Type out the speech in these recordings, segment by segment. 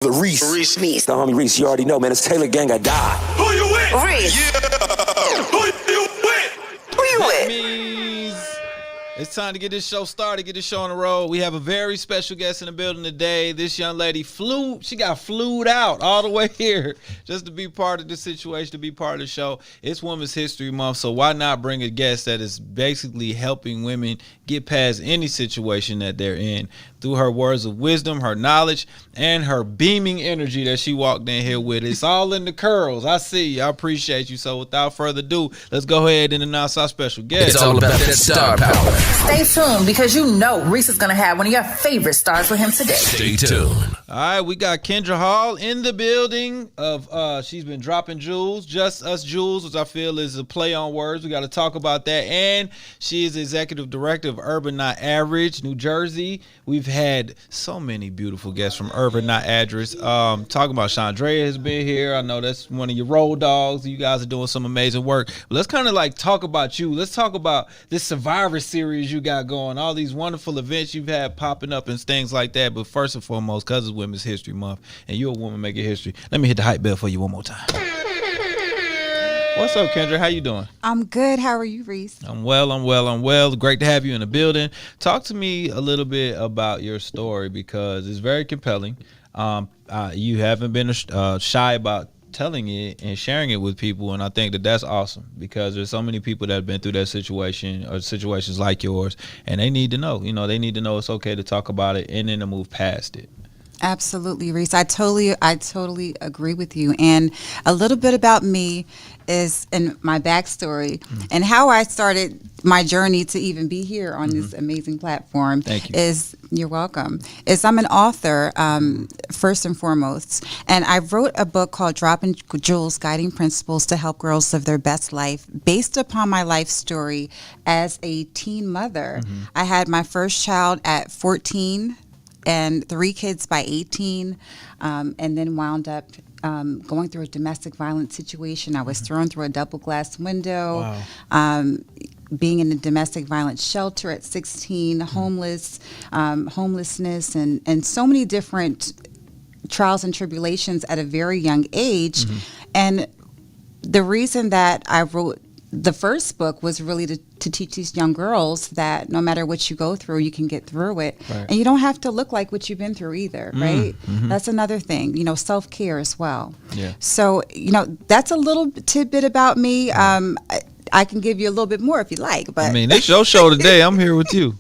The Reec. The homie Reec. You already know, man. It's Taylor Gang. I died. Who you with? Reec. Yeah. Who you with? Who you with? Means it's time to get this show started, get this show on the road. We have a very special guest in the building today. This young lady she got flued out all the way here just to be part of the situation, to be part of the show. It's Women's History Month, so why not bring a guest that is basically helping women get past any situation that they're in through her words of wisdom, her knowledge, and her beaming energy that she walked in here with. It's all in the curls. I see you. I appreciate you. So without further ado, let's go ahead and announce our special guest. It's all about that star power. Stay tuned because you know Reec is going to have one of your favorite stars with him today. Stay tuned. All right, we got Kendra Hall in the building. She's been dropping jewels, JustUs Jewelz, which I feel is a play on words. We got to talk about that. And she is executive director of Urban Not Average, New Jersey. We've had so many beautiful guests from Urban Not Average. Talking about Chandrea has been here. I know that's one of your road dogs. You guys are doing some amazing work. But let's kind of like talk about you. Let's talk about this Survivor series you got going, all these wonderful events you've had popping up and things like that. But first and foremost, because it's Women's History Month and you're a woman making history, let me hit the hype bell for you one more time. What's up, Kendra? How you doing? I'm good. How are you, Reec? I'm well. Great to have you in the building. Talk to me a little bit about your story because it's very compelling. You haven't been shy about telling it and sharing it with people, and I think that that's awesome because there's so many people that have been through that situation or situations like yours, and they need to know. They need to know it's okay to talk about it and then to move past it. Absolutely, Reec. I totally agree with you. And a little bit about me is in my backstory and how I started my journey to even be here on this amazing platform. Thank you. You're welcome. I'm an author, first and foremost, and I wrote a book called Dropping Jewels, Guiding Principles to Help Girls Live Their Best Life, based upon my life story as a teen mother. I had my first child at 14 and 3 kids by 18, and then wound up going through a domestic violence situation. I was thrown through a double glass window. Wow. Being in a domestic violence shelter at 16, homelessness, and so many different trials and tribulations at a very young age. And the reason that I wrote the first book was really to teach these young girls that no matter what you go through, you can get through it. Right. And you don't have to look like what you've been through either, right? That's another thing, self-care as well. Yeah. So, that's a little tidbit about me. I can give you a little bit more if you like, but it's your show today. I'm here with you.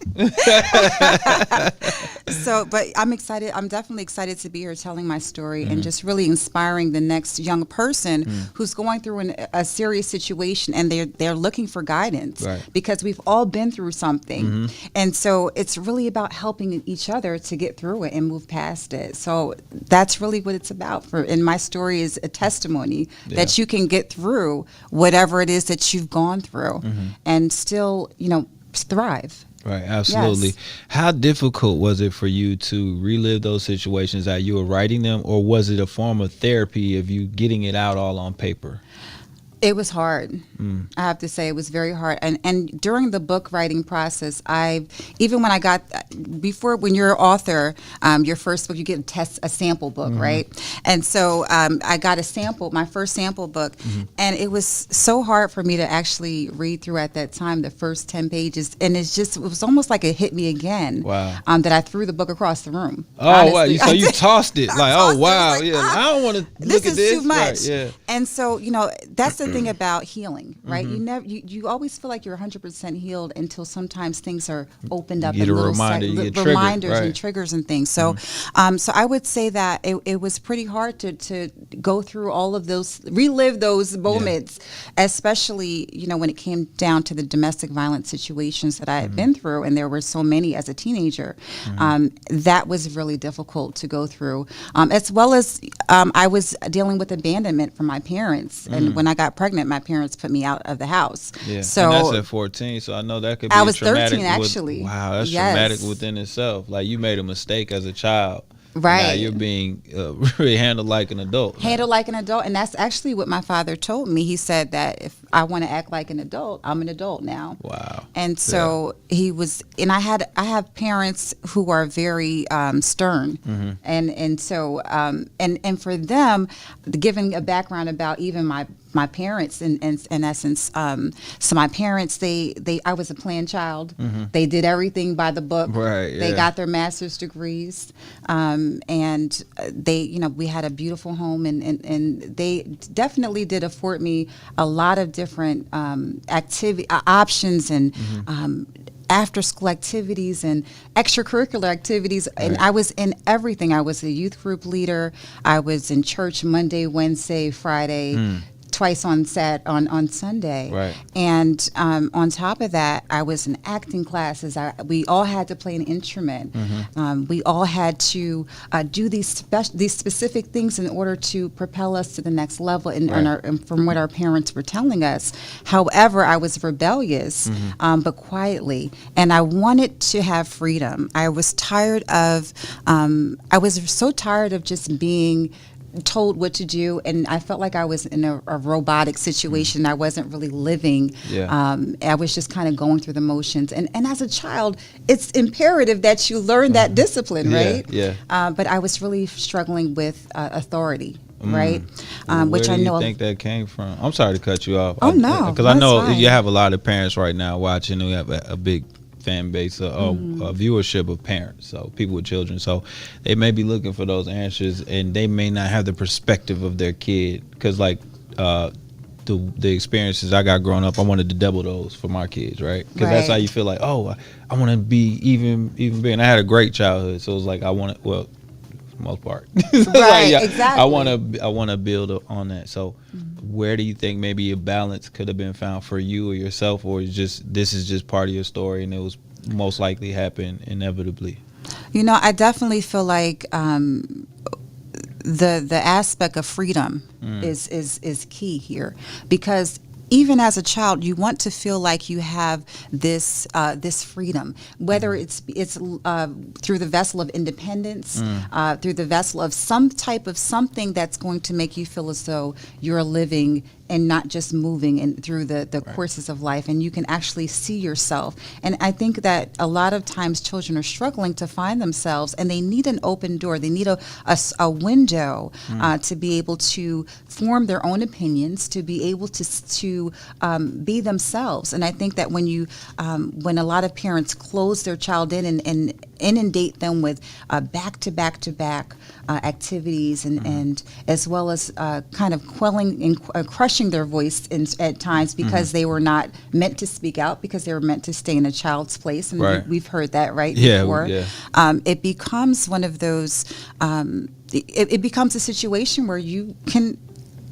But I'm excited. I'm definitely excited to be here telling my story and just really inspiring the next young person who's going through a serious situation and they're looking for guidance, right? Because we've all been through something. And so it's really about helping each other to get through it and move past it. So that's really what it's about. And my story is a testimony that you can get through whatever it is that you've gone through and still, thrive. Right, absolutely. Yes. How difficult was it for you to relive those situations that you were writing them, or was it a form of therapy of you getting it out all on paper? It was hard. I have to say it was very hard. And during the book writing process, when you're an author, your first book, you get a sample book, right? And so I got my first sample book, and it was so hard for me to actually read through at that time, the first 10 pages. And it was almost like it hit me again. Wow. That I threw the book across the room. Oh, wow. So you tossed it. Like, oh, wow. Like, I don't want to look at this. This is too much. Right, yeah. And so, that's the thing about healing, right? You always feel like you're 100% healed until sometimes things are opened up, you get and a reminder, reminders right, and triggers and things. So, so I would say that it was pretty hard to go through all of those, relive those moments, especially when it came down to the domestic violence situations that I had been through, and there were so many as a teenager. That was really difficult to go through, as well as I was dealing with abandonment from my parents, and when I got pregnant, my parents put me out of the house. Yeah. So and that's at 14. So I know that could be I was traumatic. 13 actually. Wow, that's traumatic within itself. Like you made a mistake as a child. Right. Now you're being really handled like an adult. Handled like an adult. And that's actually what my father told me. He said that if I want to act like an adult, I'm an adult now. Wow. And so he was, and I have parents who are very stern. Mm-hmm. And so, and for them, giving a background about even my parents in essence, so my parents, I was a planned child. Mm-hmm. They did everything by the book. Right. They got their master's degrees. And they, we had a beautiful home, and they definitely did afford me a lot of different activity options and after school activities and extracurricular activities. And I was in everything. I was a youth group leader. I was in church Monday, Wednesday, Friday. Twice on Sunday, right? And on top of that, I was in acting classes. We all had to play an instrument. We all had to do these specific things in order to propel us to the next level. And from what our parents were telling us. However, I was rebellious, but quietly, and I wanted to have freedom. I was tired of. I was so tired of just being told what to do, and I felt like I was in a robotic situation. I wasn't really living. I was just kind of going through the motions, and as a child, it's imperative that you learn that discipline, right? But I was really struggling with authority, right? Which Where I do know. you think that came from? I'm sorry to cut you off. Oh, no, because I know fine. you have a lot of parents right now watching. We have a big fan base, a viewership of parents, so people with children, so they may be looking for those answers, and they may not have the perspective of their kid, because like the experiences I got growing up, I wanted to double those for my kids, right? Because that's how you feel like, oh, I want to be even bigger. And I had a great childhood, so it was like I want to, well, for the most part, Exactly. I want to build on that. So where do you think maybe a balance could have been found for you or yourself, or this is just part of your story and it was most likely happen inevitably? I definitely feel like the aspect of freedom is key here, because even as a child, you want to feel like you have this freedom, whether it's through the vessel of independence, through the vessel of some type of something that's going to make you feel as though you're living and not just moving through the courses of life, and you can actually see yourself. And I think that a lot of times children are struggling to find themselves, and they need an open door. They need a window to be able to form their own opinions, to be able to be themselves. And I think that when a lot of parents close their child in and inundate them with back-to-back activities and as well as kind of quelling and crushing their voice at times because they were not meant to speak out, because they were meant to stay in a child's place. And we've heard that before. It becomes one of those, it becomes a situation where you can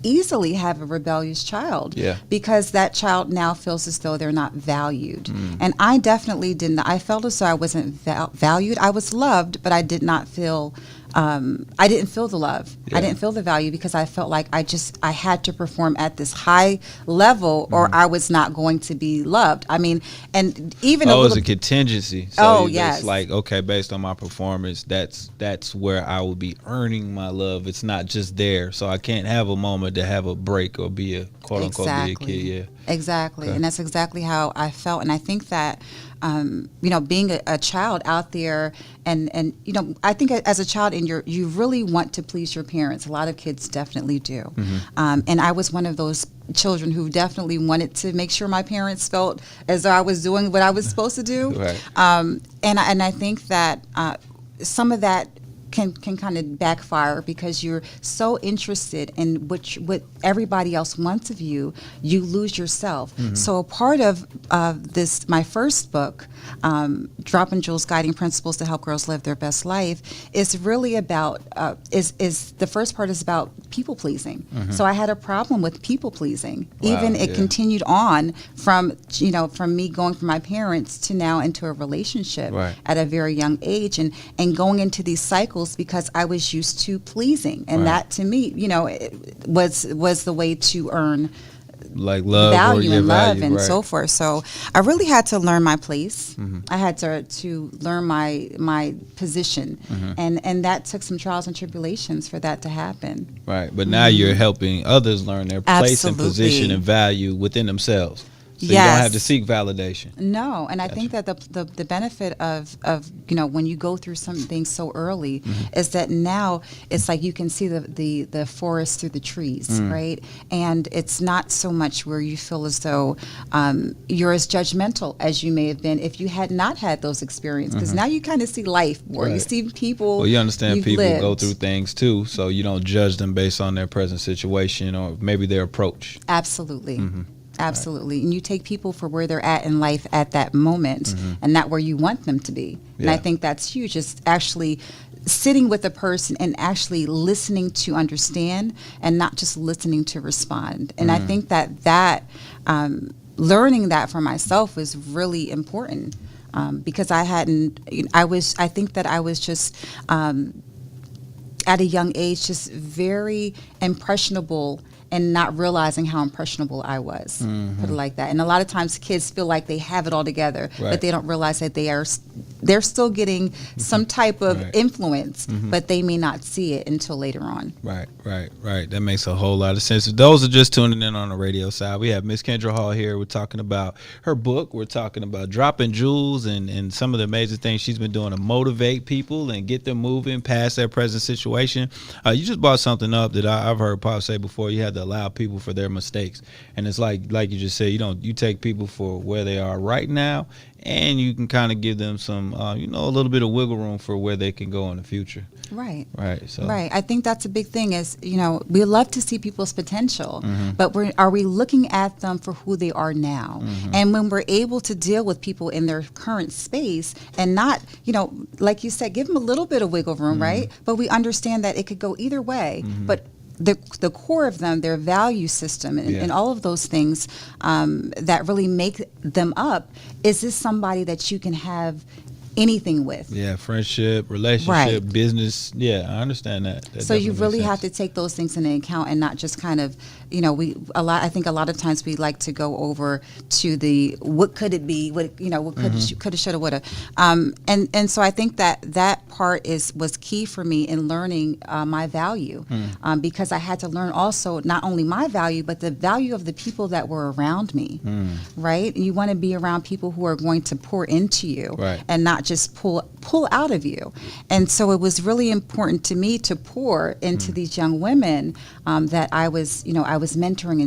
easily have a rebellious child because that child now feels as though they're not valued. And I definitely didn't. I felt as though I wasn't valued. I was loved, but I did not feel I didn't feel the love. I didn't feel the value, because I felt like I had to perform at this high level or I was not going to be loved. I mean, and even it's a contingency. So yes. It's like, okay, based on my performance, that's where I will be earning my love. It's not just there. So I can't have a moment to have a break or be a quote unquote be a kid. Exactly. Okay. And that's exactly how I felt. And I think that being a child out there, and I think as a child, and you really want to please your parents. A lot of kids definitely do. And I was one of those children who definitely wanted to make sure my parents felt as though I was doing what I was supposed to do. And I think that some of that can kind of backfire, because you're so interested in what everybody else wants of you, you lose yourself. So a part of this, my first book, Dropping Jewelz, Guiding Principles to Help Girls Live Their Best Life, is really about, is the first part is about people pleasing. So I had a problem with people pleasing. Even it continued on from me going from my parents to now into a relationship at a very young age, and going into these cycles because I was used to pleasing, and that to me, was the way to earn like love, value and love value, and right. so forth. So I really had to learn my place. Mm-hmm. I had to learn my position, Mm-hmm. and that took some trials and tribulations for that to happen. Right, but now you're helping others learn their place and position Absolutely. and value within themselves. So you Yes. don't have to seek validation. No, and I think that the benefit of when you go through something so early is that now it's like you can see the forest through the trees, right? And it's not so much where you feel as though you're as judgmental as you may have been if you had not had those experiences. Because now you kind of see life more. You Right. see people. Well, you understand you've people go lived. through things too, so you don't judge them based on their present situation or maybe their approach. Absolutely. Absolutely. And you take people for where they're at in life at that moment and not where you want them to be. And I Yeah. think that's huge. It's actually sitting with a person and actually listening to understand and not just listening to respond. And I think that learning that for myself was really important because I think that I was just at a young age just very impressionable and not realizing how impressionable I was, put it like that. And a lot of times kids feel like they have it all together, Right. but they don't realize that they're still getting some type of Right. influence, but they may not see it until later on. Right. That makes a whole lot of sense. If those are just tuning in on the radio side, we have Miss Kendra Hall here. We're talking about her book. We're talking about dropping jewels and some of the amazing things she's been doing to motivate people and get them moving past their present situation. You just brought something up that I've heard Pop say before. You had to allow people for their mistakes, and it's like you just said, you take people for where they are right now, and you can kind of give them some a little bit of wiggle room for where they can go in the future. Right. So Right. I think that's a big thing is, we love to see people's potential, but are we looking at them for who they are now? And when we're able to deal with people in their current space and not, like you said, give them a little bit of wiggle room, right? But we understand that it could go either way, but the core of them, their value system and all of those things that really make them up, is this somebody that you can have anything with? Yeah, friendship, relationship, Right. business. Yeah, I understand that. So you definitely really makes have sense. to take those things into account and not just kind of, I think a lot of times we like to go over to the what could it be, what coulda, shoulda, woulda, and so I think that part was key for me in learning my value, because I had to learn also not only my value but the value of the people that were around me, right? You want to be around people who are going to pour into you, Right. and not just pull out of you. And so it was really important to me to pour into these young women that I was mentoring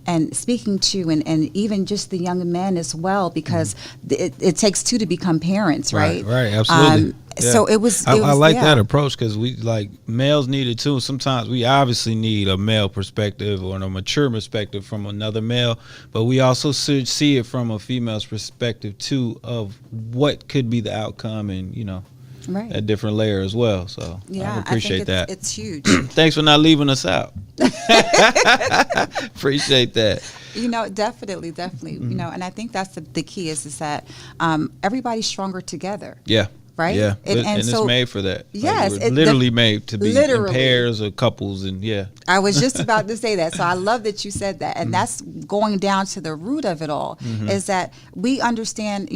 and speaking to, and even just the young men as well, because it takes two to become parents, right? Right, absolutely. So it was. I like yeah. that approach, because we males need it too. Sometimes we obviously need a male perspective or a mature perspective from another male, but we also should see it from a female's perspective too, of what could be the outcome, and Right. a different layer as well. So Yeah, I appreciate that. It's huge. Thanks for not leaving us out. Appreciate that. Definitely. And I think that's the key is that everybody's stronger together. Yeah. Right? Yeah, And it's so- made for that. Yes, we're literally made to be in literally. pairs or couples, and yeah. I was just about to say that. So I love that you said that. And that's going down to the root of it all, is that we understand,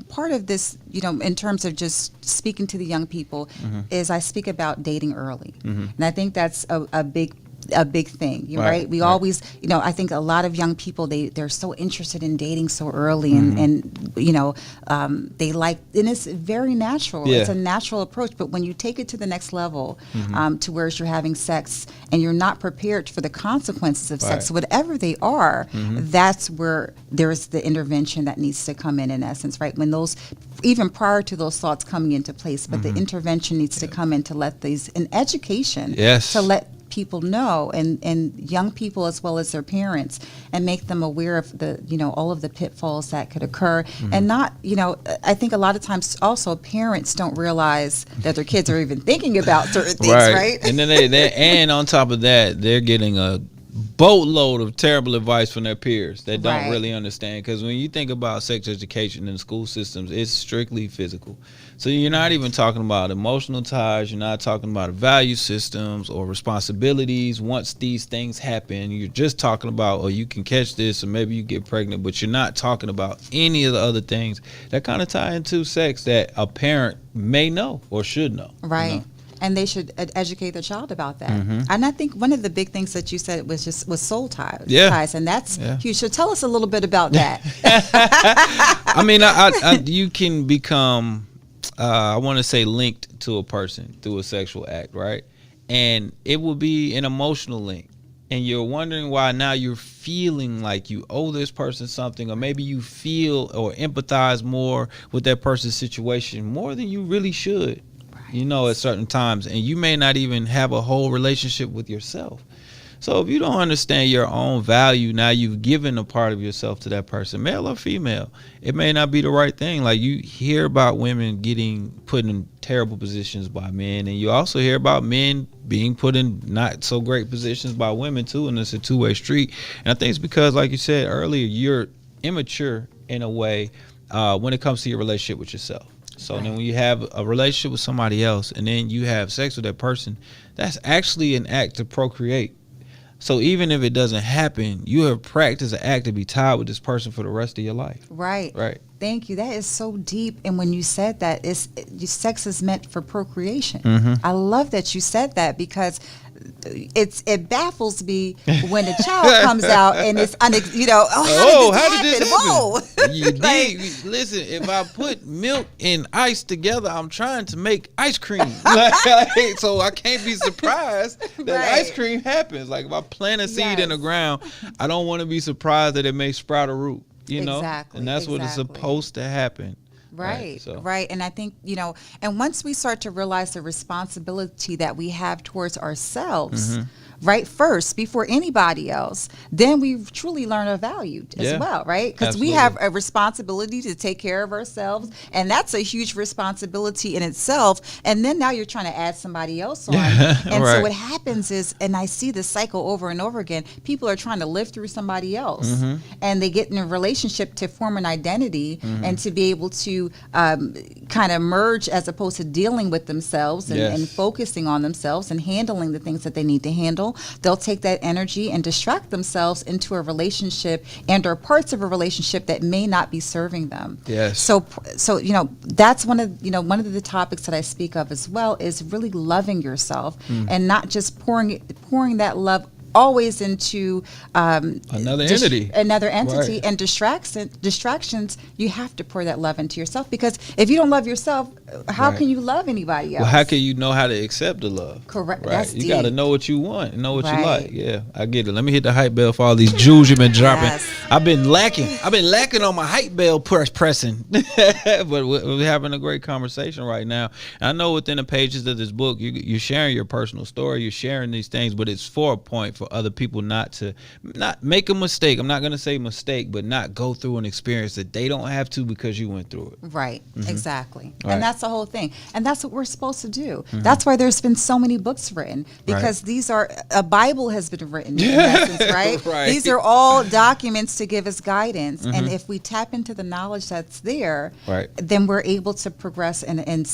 part of this, in terms of just speaking to the young people, is I speak about dating early. And I think that's a big thing, right? We always, I think a lot of young people, they're so interested in dating so early, and they like, and it's very natural. Yeah. It's a natural approach. But when you take it to the next level, to where you're having sex and you're not prepared for the consequences of sex, whatever they are, that's where there's the intervention that needs to come in essence, right? When those, even prior to those thoughts coming into place, but the intervention needs to come in to let these, in education, Yes. to let people know, and young people as well as their parents, and make them aware of the all of the pitfalls that could occur, and not I think a lot of times also parents don't realize that their kids are even thinking about certain things, right? And then they and on top of that, they're getting a boatload of terrible advice from their peers that don't Right. really understand, because when you think about sex education in school systems, it's strictly physical. So you're not even talking about emotional ties. You're not talking about value systems or responsibilities. Once these things happen, you're just talking about, oh, you can catch this or maybe you get pregnant, but you're not talking about any of the other things that kind of tie into sex that a parent may know or should know. Right. You know? And they should educate their child about that. Mm-hmm. And I think one of the big things that you said was soul ties. Yeah. And that's huge. So tell us a little bit about that. I mean, you can become, I want to say, linked to a person through a sexual act, right? And it will be an emotional link. And you're wondering why now you're feeling like you owe this person something, or maybe you feel or empathize more with that person's situation more than you really should. You know, at certain times, and you may not even have a whole relationship with yourself. So if you don't understand your own value, now you've given a part of yourself to that person, male or female. It may not be the right thing. Like, you hear about women getting put in terrible positions by men, and you also hear about men being put in not so great positions by women too, and it's a two-way street. And I think it's because, like you said earlier, you're immature in a way when it comes to your relationship with yourself. So then when you have a relationship with somebody else and then you have sex with that person, that's actually an act to procreate. So even if it doesn't happen, you have practiced an act to be tied with this person for the rest of your life. Right. Thank you. That is so deep. And when you said that, sex is meant for procreation. Mm-hmm. I love that you said that, because it baffles me when a child comes out and it's how did this happen? Whoa. You dig? Listen, if I put milk and ice together, I'm trying to make ice cream. So I can't be surprised that ice cream happens. Like, if I plant a seed in the ground, I don't want to be surprised that it may sprout a root. You know? And that's what is supposed to happen. Right. And I think, and once we start to realize the responsibility that we have towards ourselves, right, first, before anybody else, then we truly learn our value as well, right? Because we have a responsibility to take care of ourselves, and that's a huge responsibility in itself. And then now you're trying to add somebody else on. And so what happens is, and I see this cycle over and over again, people are trying to live through somebody else, and they get in a relationship to form an identity and to be able to kind of merge, as opposed to dealing with themselves and focusing on themselves and handling the things that they need to handle. They'll take that energy and distract themselves into a relationship and or parts of a relationship that may not be serving them. So that's one of the topics that I speak of as well, is really loving yourself and not just pouring that love always into another entity and distractions. You have to pour that love into yourself, because if you don't love yourself, how can you love anybody else? Well, how can you know how to accept the love? Correct. Right. That's You got to know what you want and know what you like. Yeah, I get it. Let me hit the hype bell for all these jewels you've been dropping. I've been lacking on my hype bell pressing. But we're having a great conversation right now. And I know within the pages of this book, you're sharing your personal story. You're sharing these things, but it's for a point for other people not make a mistake. I'm not going to say mistake, but not go through an experience that they don't have to because you went through it. Right. Exactly. And that's the whole thing. And that's what we're supposed to do. That's why there's been so many books written, because a Bible has been written in essence, right? These are all documents to give us guidance. And if we tap into the knowledge that's there, then we're able to progress and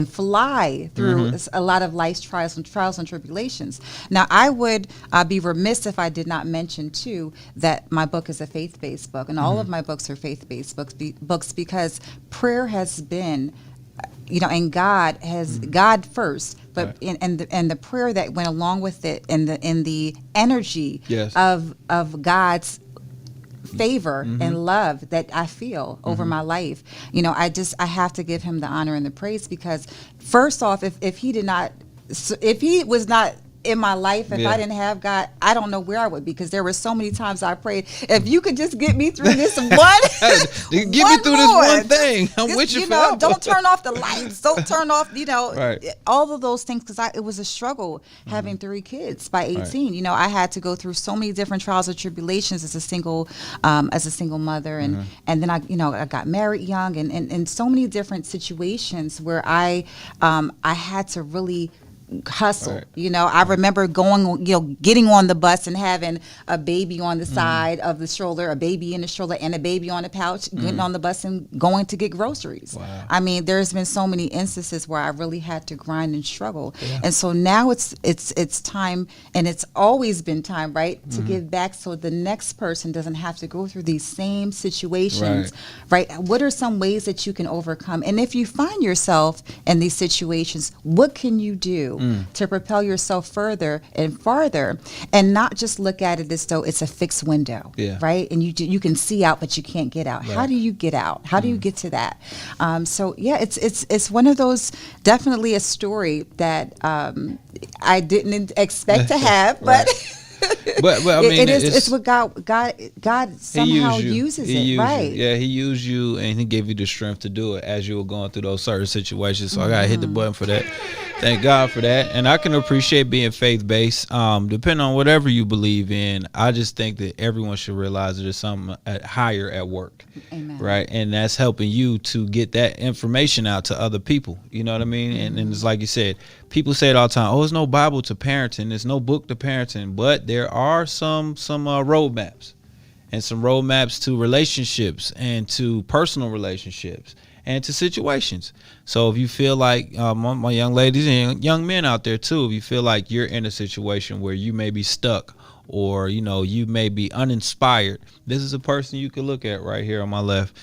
fly through a lot of life's trials and tribulations. Now, I would be remiss if I did not mention too that my book is a faith-based book, and all of my books are faith-based books because prayer has been, and God has God first, but and the prayer that went along with it, and the energy of God's favor and love that I feel over my life. I have to give him the honor and the praise, because first off, if he was not in my life, if I didn't have God, I don't know where I would be, because there were so many times I prayed, if you could just get me through this one, this one thing. I'm with you forever. Don't turn off the lights. Don't turn off, all of those things, because it was a struggle having 3 kids by 18. I had to go through so many different trials and tribulations as a single mother, and then I got married young, and so many different situations where I had to really hustle. Right. You know, I remember going, getting on the bus and having a baby on the side of the stroller, a baby in the stroller, and a baby on the pouch, getting on the bus and going to get groceries. Wow. I mean, there's been so many instances where I really had to grind and struggle. And so now it's time, and it's always been time, right, to give back so the next person doesn't have to go through these same situations, right? What are some ways that you can overcome? And if you find yourself in these situations, what can you do to propel yourself further and farther, and not just look at it as though it's a fixed window, right? And you can see out, but you can't get out. How do you get out? How do you get to that? So yeah, it's one of those, definitely a story that I didn't expect to have, but. But I mean, it's what God somehow uses it, right? Yeah, he used you, and he gave you the strength to do it as you were going through those certain situations. So I gotta hit the button for that. Thank God for that. And I can appreciate being faith-based. Depending on whatever you believe in, I just think that everyone should realize that there's something higher at work. Amen. Right? And that's helping you to get that information out to other people. You know what I mean? And it's like you said, people say it all the time, there's no Bible to parenting, there's no book to parenting, but there are some roadmaps, and some roadmaps to relationships and to personal relationships and to situations. So if you feel like, my young ladies and young men out there too, if you feel like you're in a situation where you may be stuck, or you may be uninspired, this is a person you could look at right here on my left,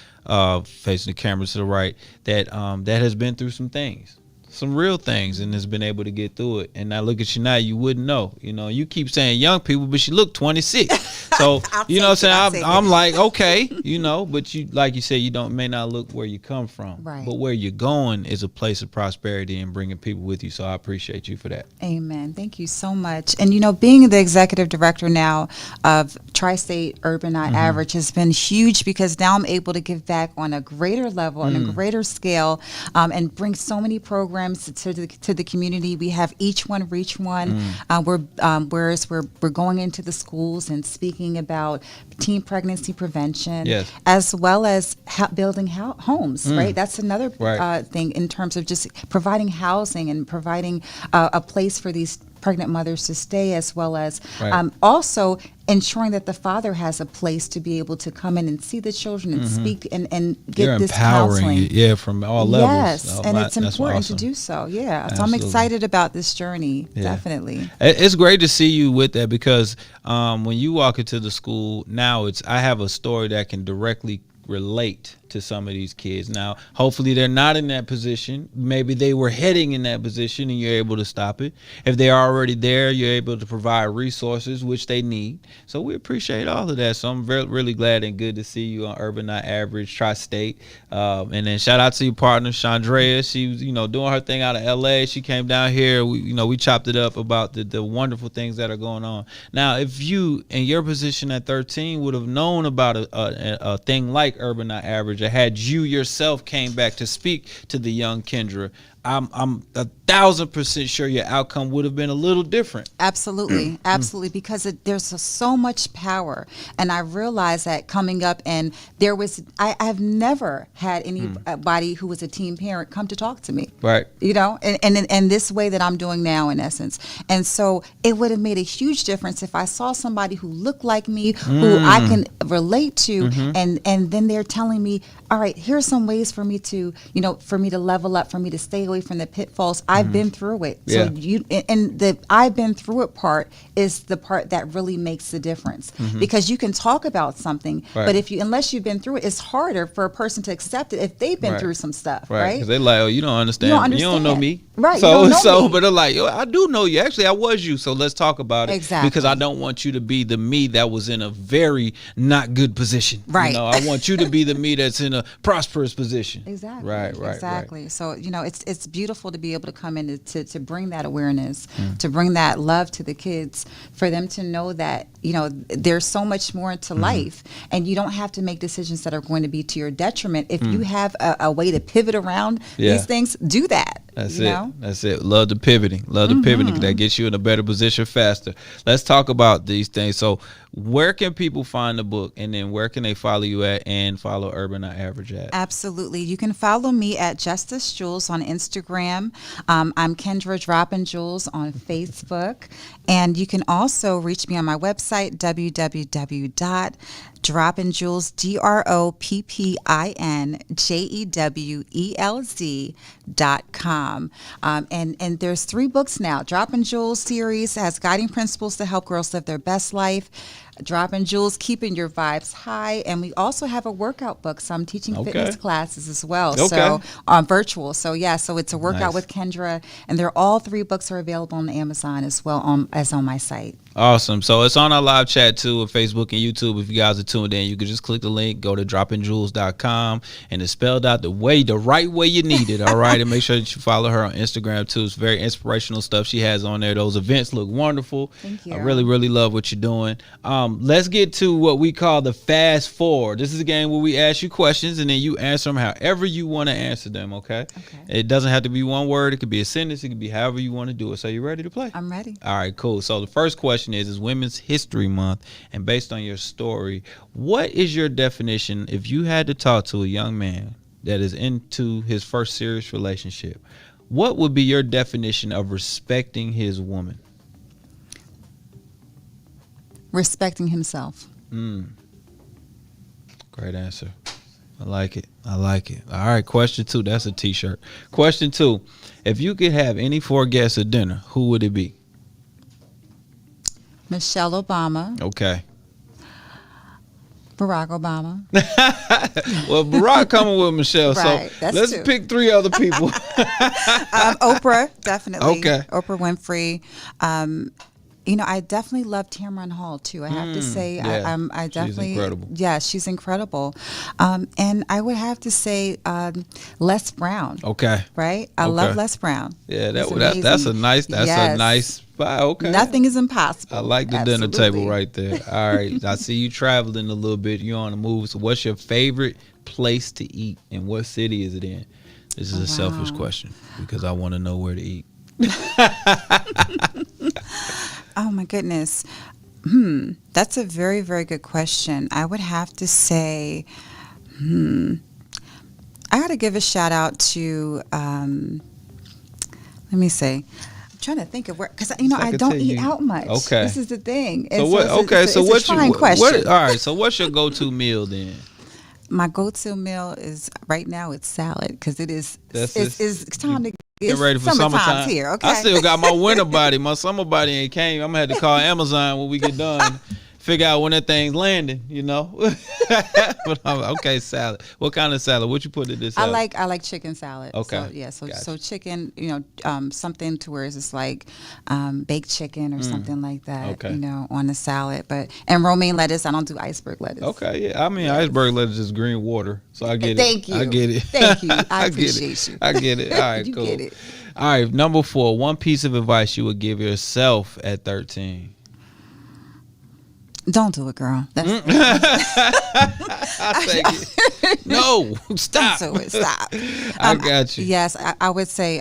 facing the camera to the right, that has been through some things, some real things, and has been able to get through it. And now look at you now, you wouldn't know. You keep saying young people, but you look 26. So you know what I'm saying? I'm like, okay, but you, like you said, you may not look where you come from, right, but where you're going is a place of prosperity and bringing people with you. So I appreciate you for that. Amen. Thank you so much. And being the executive director now of Tri-State Urban Not Average has been huge, because now I'm able to give back on a greater level, on a greater scale, and bring so many programs to the community. We have Each One Reach One. Whereas we're going into the schools and speaking about teen pregnancy prevention, as well as building homes. Right, that's another thing in terms of just providing housing and providing a place for these pregnant mothers to stay, as well as also ensuring that the father has a place to be able to come in and see the children and speak and get You're this empowering counseling. from all levels. Yes, and it's important to do so. Yeah, so I'm excited about this journey. Definitely. It's great to see you with that, because when you walk into the school now, I have a story that can directly relate to some of these kids. Now, hopefully they're not in that position. Maybe they were heading in that position and you're able to stop it. If they're already there, you're able to provide resources, which they need. So we appreciate all of that. So I'm really glad and good to see you on Urban Not Average, Tri-State. And then shout out to your partner, Chandrea. She was, doing her thing out of LA. She came down here. We chopped it up about the wonderful things that are going on. Now, if you, in your position at 13, would have known about a thing like Urban Not Average, or had you yourself came back to speak to the young Kendra, I'm 1,000% sure your outcome would have been a little different. Absolutely, because there's so much power, and I realized that coming up, and I've never had anybody who was a teen parent come to talk to me, right? And this way that I'm doing now, in essence, and so it would have made a huge difference if I saw somebody who looked like me, who I can relate to, and then they're telling me, all right, here's some ways for me to, for me to level up, for me to stay away from the pitfalls. I've been through it. So the I've been through it part is the part that really makes the difference, because you can talk about something, but unless you've been through it, it's harder for a person to accept it if they've been through some stuff, right? Because they're like, you don't understand. You don't know me. Right. So, but they're like, I do know you. Actually, I was you. So let's talk about it. Exactly. Because I don't want you to be the me that was in a very not good position. Right. I want you to be the me that's in a prosperous position. Exactly. Right. Exactly. So, it's beautiful to be able to come in to bring that awareness, to bring that love to the kids, for them to know that, there's so much more to life, and you don't have to make decisions that are going to be to your detriment. If you have a way to pivot around these things, do that. That's you it. know? That's it. Love the pivoting. Love the pivoting. That gets you in a better position faster. Let's talk about these things. So where can people find the book, and then where can they follow you at and follow Urban Not Average at? Absolutely. You can follow me at JustUs Jewelz on Instagram. I'm Kendra Droppin' Jewels on Facebook. And you can also reach me on my website, www.droppinjewelz, DroppinJewelz.com. And there's 3 books now. Droppin' Jewelz series has guiding principles to help girls live their best life. Droppin' Jewelz, keeping your vibes high, and we also have a workout book. So I'm teaching fitness classes as well, so virtual. So so it's a workout with Kendra, and they're all 3 books are available on Amazon as well as on my site. Awesome. So it's on our live chat too, on Facebook and YouTube. If you guys are tuned in, you can just click the link, go to droppinjewelz.com, and it's spelled out the right way you need it. All right, and make sure that you follow her on Instagram too. It's very inspirational stuff she has on there. Those events look wonderful. Thank you. I really, really love what you're doing. Let's get to what we call the fast forward. This is a game where we ask you questions and then you answer them however you want to answer them. Okay. It doesn't have to be one word. It could be a sentence. It could be however you want to do it. So you ready to play? I'm ready. All right, cool. So the first question is Women's History Month, and based on your story, what is your definition if you had to talk to a young man that is into his first serious relationship? What would be your definition of respecting his woman? Respecting himself. Great answer. I like it. I like it. All right, question 2. That's a t-shirt. Question 2. If you could have any 4 guests at dinner, who would it be? Michelle Obama. Okay. Barack Obama. Well, Barack coming with Michelle, Right, so that's let's 2. pick 3 other people. Oprah, definitely. Okay. Oprah Winfrey. I definitely love Tamron Hall too. I have to say, yeah. I definitely, She's incredible. Yeah, she's incredible. And I would have to say Les Brown. Okay. Right, I love Les Brown. Yeah, He's that's a nice. That's Yes. a nice spot. Okay. Nothing is impossible. I like the Absolutely. dinner table right there. All right. I see you traveling a little bit. You're on the move. So what's your favorite place to eat, and what city is it in? This is a selfish question because I want to know where to eat. Oh my goodness. That's a very, very good question. I would have to say, I got to give a shout out to, let me see. I'm trying to think of where, because I don't eat out much. Okay. This is the thing. So And what? it's a trying question. All right. So what's your go-to meal then? My go-to meal is right now it's salad because it's time to Get ready for summertime. Here, okay. I still got my winter body. My summer body ain't came. I'm gonna have to call Amazon when we get done. Figure out when that thing's landing, But okay, salad. What kind of salad? What you put in this salad? I like chicken salad. Okay. So chicken, something to where it's like baked chicken or something like that, Okay. On the salad. And romaine lettuce, I don't do iceberg lettuce. Okay, yeah. I mean, iceberg lettuce is green water, so I get it. Thank you. I get it. Thank you. I appreciate appreciate you. I get it. All right, You cool. get it. All right, number 4. One piece of advice you would give yourself at 13. Don't do it, girl. That's I take it. No, stop. Don't do it. Stop. I got you. Yes, I would say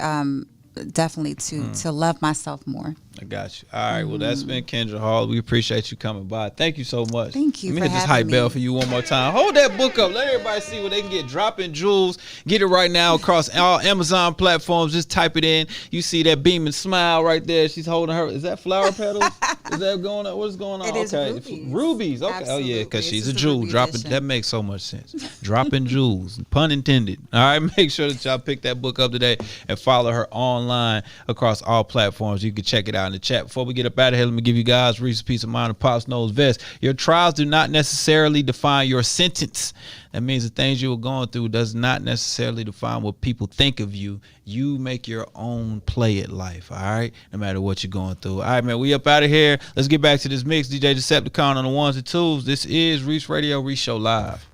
definitely to love myself more. I got you. All right. Well, that's been Kendra Hall. We appreciate you coming by. Thank you so much. Thank you Let me for hit this having hype me. bell for you one more time. Hold that book up. Let everybody see where they can get Droppin' Jewelz. Get it right now across all Amazon platforms. Just type it in. You see that beaming smile right there. She's holding her. Is that flower petals? Is that going on? What's going on? It is okay. rubies. Rubies. Okay. Absolutely. Oh yeah, because This she's is a the jewel. ruby Dropping. edition. That makes so much sense. Droppin' Jewelz. Pun intended. All right. Make sure that y'all pick that book up today and follow her online across all platforms. You can check it out in the chat. Before we get up out of here, let me give you guys Reese's Peace of Mind and Pops Nose Vest. Your trials do not necessarily define your sentence. That means the things you were going through does not necessarily define what people think of you. You make your own play at life, all right? No matter what you're going through. All right, man, we up out of here. Let's get back to this mix. DJ Decepticon on the ones and twos. This is Reec Radio Show Live.